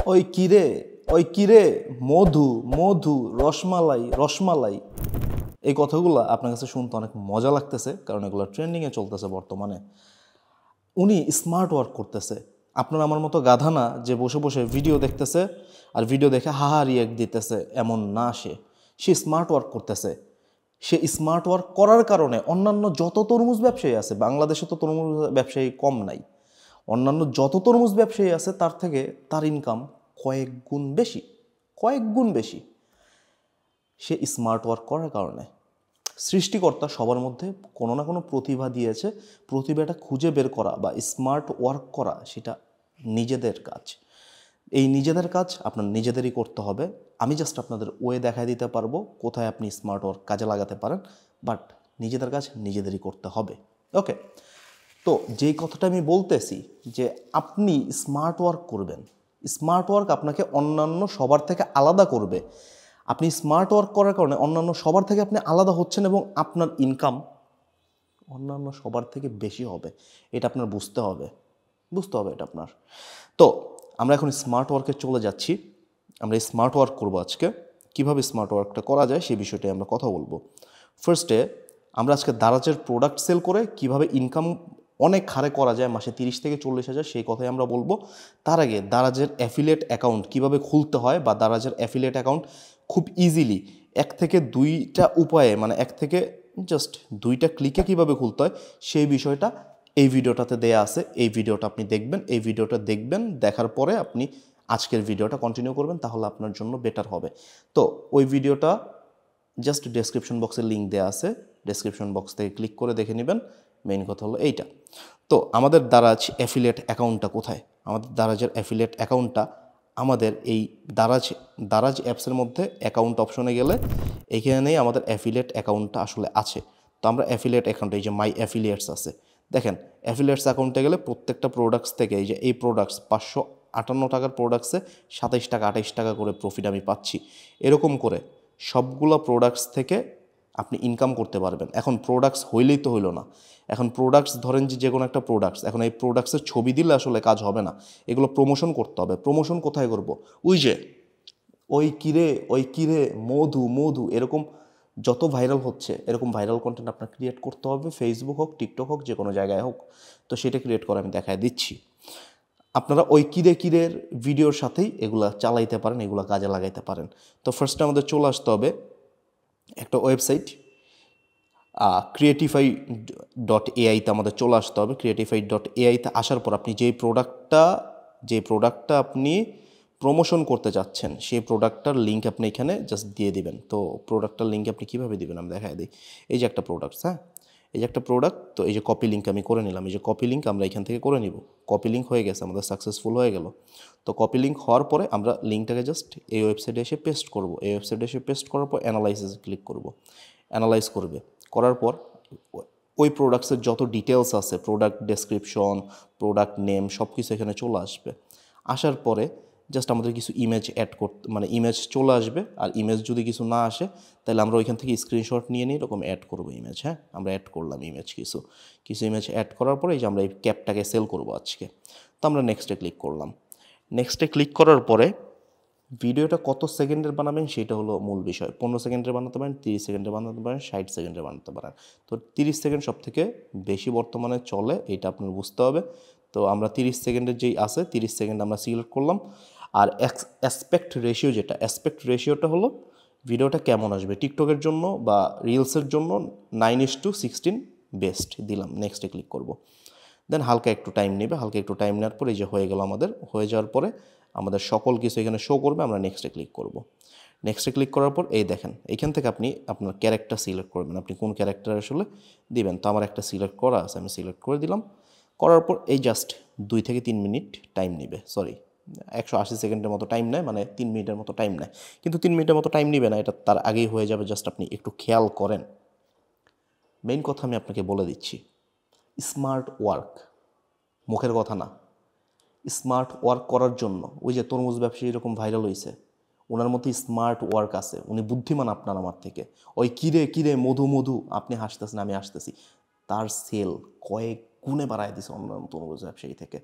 ওই কিরে ওই কিরে মধু মধু রসমালাই রসমালাই, এই কথাগুলো আপনার কাছে শুনতে অনেক মজা লাগতেছে, কারণ এগুলো ট্রেন্ডিংয়ে চলতেছে বর্তমানে। উনি স্মার্ট ওয়ার্ক করতেছে। আপনার আমার মতো গাধা না যে বসে বসে ভিডিও দেখতেছে আর ভিডিও দেখে হাহা রিয়েক্ট দিতেছে, এমন না। সে স্মার্ট ওয়ার্ক করতেছে। সে স্মার্ট ওয়ার্ক করার কারণে অন্যান্য যত তরমুজ ব্যবসায়ী আছে, বাংলাদেশে তো তরমুজ ব্যবসায়ী কম নাই, অন্যান্য যত তরমুজ ব্যবসায়ী আছে তার থেকে তার ইনকাম কয়েক গুণ বেশি, কয়েক গুণ বেশি। সে স্মার্ট ওয়ার্ক করার কারণে। সৃষ্টিকর্তা সবার মধ্যে কোনো না কোনো প্রতিভা দিয়েছে। প্রতিভাটা খুঁজে বের করা বা স্মার্ট ওয়ার্ক করা, সেটা নিজেদের কাজ। এই নিজেদের কাজ আপনার নিজেদেরই করতে হবে। আমি জাস্ট আপনাদের ওয়ে দেখায় দিতে পারবো কোথায় আপনি স্মার্ট ওয়ার্ক কাজে লাগাতে পারেন, বাট নিজেদের কাজ নিজেদেরই করতে হবে। ওকে, তো যেই কথাটা আমি বলতেছি যে আপনি স্মার্ট ওয়ার্ক করবেন, স্মার্ট ওয়ার্ক আপনাকে অন্যান্য সবার থেকে আলাদা করবে। আপনি স্মার্ট ওয়ার্ক করার কারণে অন্যান্য সবার থেকে আপনি আলাদা হচ্ছেন এবং আপনার ইনকাম অন্যান্য সবার থেকে বেশি হবে। এটা আপনার বুঝতে হবে, এটা আপনার। তো আমরা এখন স্মার্ট ওয়ার্কে চলে যাচ্ছি। আমরা স্মার্ট ওয়ার্ক করবো আজকে। কিভাবে স্মার্ট ওয়ার্কটা করা যায় সেই বিষয়টাই আমরা কথা বলবো। ফার্স্টে আমরা আজকে দারাজের প্রোডাক্ট সেল করে কিভাবে ইনকাম অনেক হারে করা যায়, মাসে 30 থেকে 40 হাজার, সেই কথাই আমরা বলবো। তার আগে দারাজের অ্যাফিলিয়েট অ্যাকাউন্ট কিভাবে খুলতে হয়, বা দারাজের অ্যাফিলিয়েট অ্যাকাউন্ট খুব ইজিলি 1 থেকে 2টা উপায়ে, মানে 1 থেকে জাস্ট 2টা ক্লিকে কিভাবে খুলতে হয়, সেই বিষয়টা এই ভিডিওটাতে দেয়া আছে। এই ভিডিওটা আপনি দেখবেন, এই ভিডিওটা দেখবেন, দেখার পরে আপনি আজকের ভিডিওটা কন্টিনিউ করবেন, তাহলে আপনার জন্য বেটার হবে। তো ওই ভিডিওটা জাস্ট ডেসক্রিপশন বক্সে লিঙ্ক দেওয়া আছে, ডেসক্রিপশন বক্স থেকে ক্লিক করে দেখে নেবেন। মেইন কথা হলো এইটা। তো আমাদের দারাজ অ্যাফিলিয়েট অ্যাকাউন্টটা কোথায়? আমাদের দারাজের অ্যাফিলিয়েট অ্যাকাউন্টটা আমাদের এই দারাজ অ্যাপসের মধ্যে অ্যাকাউন্ট অপশনে গেলে এখানেই আমাদের অ্যাফিলিয়েট অ্যাকাউন্টটা আসলে আছে। তো আমরা অ্যাফিলিয়েট অ্যাকাউন্টে এই যে মাই অ্যাফিলিয়েটস আছে, দেখেন অ্যাফিলিয়েটস অ্যাকাউন্টে গেলে প্রত্যেকটা প্রোডাক্টস থেকে এই যে এই প্রোডাক্টস 558 টাকার প্রোডাক্টসে 27 টাকা 28 টাকা করে প্রফিট আমি পাচ্ছি। এরকম করে সবগুলো প্রোডাক্টস থেকে আপনি ইনকাম করতে পারবেন। এখন প্রোডাক্টস হইলেই তো হইলো না। এখন প্রোডাক্টস ধরেন যে কোনো একটা প্রোডাক্টস, এখন এই প্রোডাক্টসের ছবি দিলে আসলে কাজ হবে না, এগুলো প্রমোশন করতে হবে। প্রমোশন কোথায় করব? ওই যে ওই কিরে মধু মধু, এরকম যত ভাইরাল হচ্ছে এরকম ভাইরাল কন্টেন্ট আপনার ক্রিয়েট করতে হবে, ফেসবুক হোক, টিকটক হোক, যে কোনো জায়গায় হোক। তো সেটা ক্রিয়েট করে আমি দেখায় দিচ্ছি। আপনারা ওই কিরের ভিডিওর সাথেই এগুলা চালাইতে পারেন, এগুলা কাজে লাগাইতে পারেন। তো ফার্স্টে আমাদের চলে আসতে হবে একটা ওয়েবসাইট, creatify.ai-তে আমাদের চলে আসতে হবে। creatify.ai-তে আসার পর আপনি যে প্রোডাক্টটা আপনি প্রমোশন করতে যাচ্ছেন, সেই প্রোডাক্টটার লিঙ্ক আপনি এখানে জাস্ট দিয়ে দিবেন। তো প্রোডাক্টটার লিঙ্ক আপনি কীভাবে দিবেন আমি দেখাই দিই। এই যে একটা প্রোডাক্ট, হ্যাঁ, এই যে একটা প্রোডাক্ট, তো এই যে কপি লিঙ্ক আমি করে নিলাম। এই যে কপি লিঙ্ক আমরা এখান থেকে করে নিব। কপি লিঙ্ক হয়ে গেছে, আমাদের সাকসেসফুল হয়ে গেল। তো কপি লিঙ্ক হওয়ার পরে আমরা লিঙ্কটাকে জাস্ট এই ওয়েবসাইটে এসে পেস্ট করব। এই ওয়েবসাইটে এসে পেস্ট করার পর অ্যানালাইসিসে ক্লিক করব। অ্যানালাইজ করবে, করার পর ওই প্রোডাক্টসের যত ডিটেলস আছে, প্রোডাক্ট ডেসক্রিপশন, প্রোডাক্ট নেম, সব কিছু এখানে চলে আসবে। আসার পরে জাস্ট আমাদের কিছু ইমেজ অ্যাড করতে, মানে ইমেজ চলে আসবে। আর ইমেজ যদি কিছু না আসে তাহলে আমরা ওইখান থেকে স্ক্রিনশট নিয়ে নিই, এরকম অ্যাড করবো ইমেজ। হ্যাঁ, আমরা অ্যাড করলাম ইমেজ, কিছু ইমেজ অ্যাড করার পরে এই যে আমরা এই ক্যাপটাকে সেল করবো আজকে। তো আমরা নেক্সটে ক্লিক করলাম। নেক্সটে ক্লিক করার পরে ভিডিওটা কত সেকেন্ডের বানাবেন সেটা হলো মূল বিষয়। 15 সেকেন্ডের বানাতে পারেন, 30 সেকেন্ডে বানাতে পারেন, 60 সেকেন্ডে বানাতে পারেন। তো 30 সেকেন্ড সব থেকে বেশি বর্তমানে চলে, এটা আপনার বুঝতে হবে। তো আমরা 30 সেকেন্ডের যেই আছে 30 সেকেন্ড আমরা সিলেক্ট করলাম। আর অ্যাসপেক্ট রেশিওটা হলো ভিডিওটা কেমন আসবে, টিকটকের জন্য বা রিলসের জন্য 9:16 বেস্ট দিলাম। নেক্সটে ক্লিক করব। দেন হালকা একটু টাইম নেবে, নেওয়ার পরে এই যে হয়ে গেল আমাদের। হয়ে যাওয়ার পরে আমাদের সকল কিছু এখানে শো করবে। আমরা নেক্সটে ক্লিক করব। নেক্সটে ক্লিক করার পর এই দেখেন এইখান থেকে আপনি আপনার ক্যারেক্টার সিলেক্ট করবেন, আপনি কোন ক্যারেক্টার আসলে দিবেন। তো আমার একটা সিলেক্ট করা আছে, আমি সিলেক্ট করে দিলাম। করার পর এই জাস্ট 2 থেকে 3 মিনিট টাইম নেবে, 180 সেকেন্ডের মতো টাইম নেয়, মানে 3 মিনিটের মতো টাইম নেয়। কিন্তু 3 মিনিটের মতো টাইম নেবে না, এটা তার আগেই হয়ে যাবে। জাস্ট আপনি একটু খেয়াল করেন। মেইন কথা আমি আপনাকে বলে দিচ্ছি, স্মার্ট ওয়ার্ক মুখের কথা না। স্মার্ট ওয়ার্ক করার জন্য ওই যে তরমুজ ব্যবসায়ী এরকম ভাইরাল হয়েছে, ওনার মধ্যে স্মার্ট ওয়ার্ক আছে, উনি বুদ্ধিমান আপনার আমার থেকে। ওই কিরে মধু মধু, আপনি হাসতেছেন আমি হাসতেছি, তার সেল কয়েক গুণে বাড়ায় দিছে অন্য তরমুজ ব্যবসায়ী থেকে।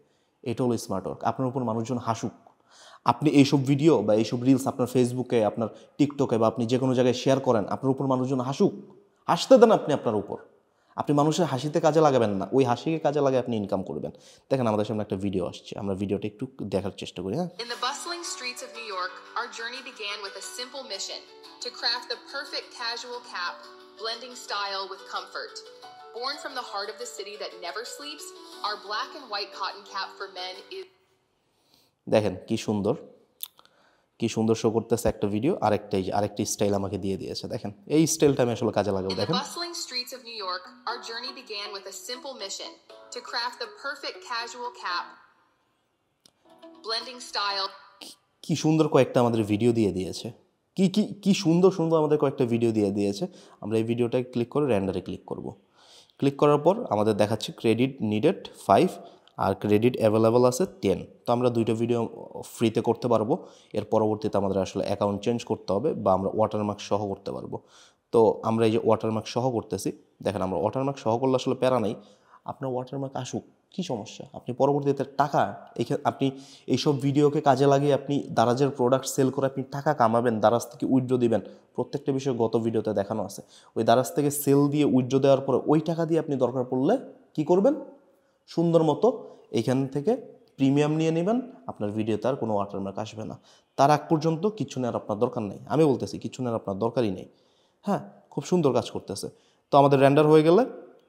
এটা হলো স্মার্ট ওয়ার্ক। আপনার উপর মানুষজন হাসুক, আপনি এইসব ভিডিও বা এইসব রিলস আপনার ফেসবুকে, আপনার টিকটকে বা আপনি যে কোনো জায়গায় শেয়ার করেন, আপনার উপর মানুষজন হাসুক, হাসতে দেন আপনি আপনার উপর। আপনি মানুষের হাসিতে কাজে লাগাবেন না, ওই হাসিকে কাজে লাগে আপনি ইনকাম করবেন। দেখেন আমাদের সামনে একটা ভিডিও আসছে, আমরা ভিডিওটা একটু দেখার চেষ্টা করি। হ্যাঁ, In the bustling streets of New York, our journey began with a simple mission: to craft the perfect casual cap, blending style with comfort. Born from the heart of the city that never sleeps, our black and white cotton cap for men is... দেখেন কি সুন্দর show করতেছে একটা video. আরেকটা style আমাকে দিয়ে দিয়েছে। দেখেন এই স্টাইলটা আমি আসলে কাজে লাগাবো। In the দেখেন bustling streets of New York, our journey began with a simple mission: to craft the perfect casual cap, blending style... কি সুন্দর কয়েকটা আমাদের ভিডিও দিয়ে দিয়েছে, কি সুন্দর আমাদের কয়েকটা ভিডিও দিয়ে দিয়েছে। আমরা এই ভিডিওটায় ক্লিক করে র্যান্ডারে ক্লিক করব। ক্লিক করার পর আমাদের দেখাচ্ছে ক্রেডিট নিডেড 5 আর ক্রেডিট অ্যাভেলেবল আছে 10। তো আমরা দুইটা ভিডিও ফ্রিতে করতে পারবো। এর পরবর্তীতে আমাদের আসলে অ্যাকাউন্ট চেঞ্জ করতে হবে বা আমরা ওয়াটারমার্ক সহ করতে পারবো। তো আমরা এই যে ওয়াটারমার্ক সহ করতেছি, দেখেন আমরা ওয়াটারমার্ক সহ করলে আসলে প্যারা নেই, আপনার ওয়াটারমার্ক আসুক, কী সমস্যা? আপনি পরবর্তীতে টাকা আপনি এইসব ভিডিওকে কাজে লাগিয়ে আপনি দারাজের প্রোডাক্ট সেল করে আপনি টাকা কামাবেন, দারাজ থেকে উইথড্র দিবেন। প্রত্যেকটা বিষয় গত ভিডিওতে দেখানো আছে। ওই দারাজ থেকে সেল দিয়ে উইথড্র দেওয়ার পরে ওই টাকা দিয়ে আপনি দরকার পড়লে কি করবেন? সুন্দর মতো এইখান থেকে প্রিমিয়াম নিয়ে নেবেন, আপনার ভিডিওতে আর কোনো ওয়াটারমার্ক আসবে না। তার আগ পর্যন্ত কিছু নেওয়ার আপনার দরকার নেই। আমি বলতেছি কিছু নেওয়ার আপনার দরকারই নেই। হ্যাঁ, খুব সুন্দর কাজ করতেছে। তো আমাদের রেন্ডার হয়ে গেলে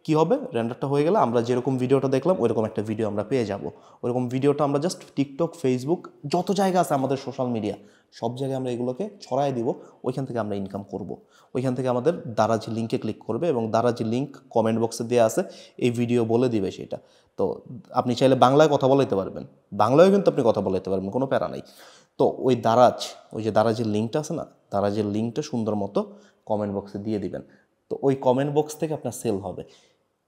কি হবে? রেন্ডারটা হয়ে গেলে আমরা যেরকম ভিডিওটা দেখলাম ওইরকম একটা ভিডিও আমরা পেয়ে যাব। ওইরকম ভিডিওটা আমরা জাস্ট টিকটক, ফেসবুক, যত জায়গা আছে আমাদের সোশ্যাল মিডিয়া, সব জায়গায় আমরা এগুলোকে ছড়াই দিব। ওইখান থেকে আমরা ইনকাম করব। ওইখান থেকে আমাদের দারাজ লিঙ্কে ক্লিক করবে এবং দারাজ লিঙ্ক কমেন্ট বক্সে দেওয়া আছে, এই ভিডিও বলে দিবে সেটা। তো আপনি চাইলে বাংলায় কথা বলাইতে পারবেন, বাংলায়ও কিন্তু আপনি কথা বলাইতে পারবেন, কোনো প্যারা নাই। তো ওই যে দারাজের লিঙ্কটা আছে না, দারাজের লিঙ্কটা সুন্দর মতো কমেন্ট বক্সে দিয়ে দিবেন। তো ওই কমেন্ট বক্স থেকে আপনার সেল হবে।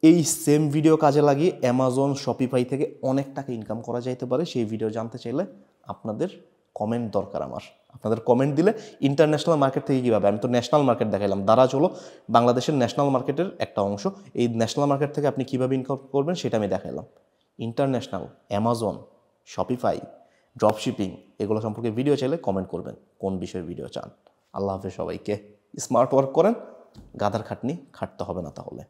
এই সেম ভিডিও কাজে লাগিয়ে অ্যামাজন, শপিফাই থেকে অনেক টাকা ইনকাম করা যাইতে পারে। সেই ভিডিও জানতে চাইলে আপনাদের কমেন্ট দরকার আমার। আপনাদের কমেন্ট দিলে ইন্টারন্যাশনাল মার্কেট থেকে কীভাবে, আমি তো ন্যাশনাল মার্কেট দেখাইলাম, দারাজ হলো বাংলাদেশের ন্যাশনাল মার্কেটের একটা অংশ। এই ন্যাশনাল মার্কেট থেকে আপনি কীভাবে ইনকাম করবেন সেটা আমি দেখাইলাম। ইন্টারন্যাশনাল, অ্যামাজন, শপিফাই, ড্রপশিপিং, এগুলো সম্পর্কে ভিডিও চাইলে কমেন্ট করবেন কোন বিষয়ে ভিডিও চান। আল্লাহ হাফেজ সবাইকে। স্মার্ট ওয়ার্ক করেন, গাধার খাটনি খাটতে হবে না তাহলে।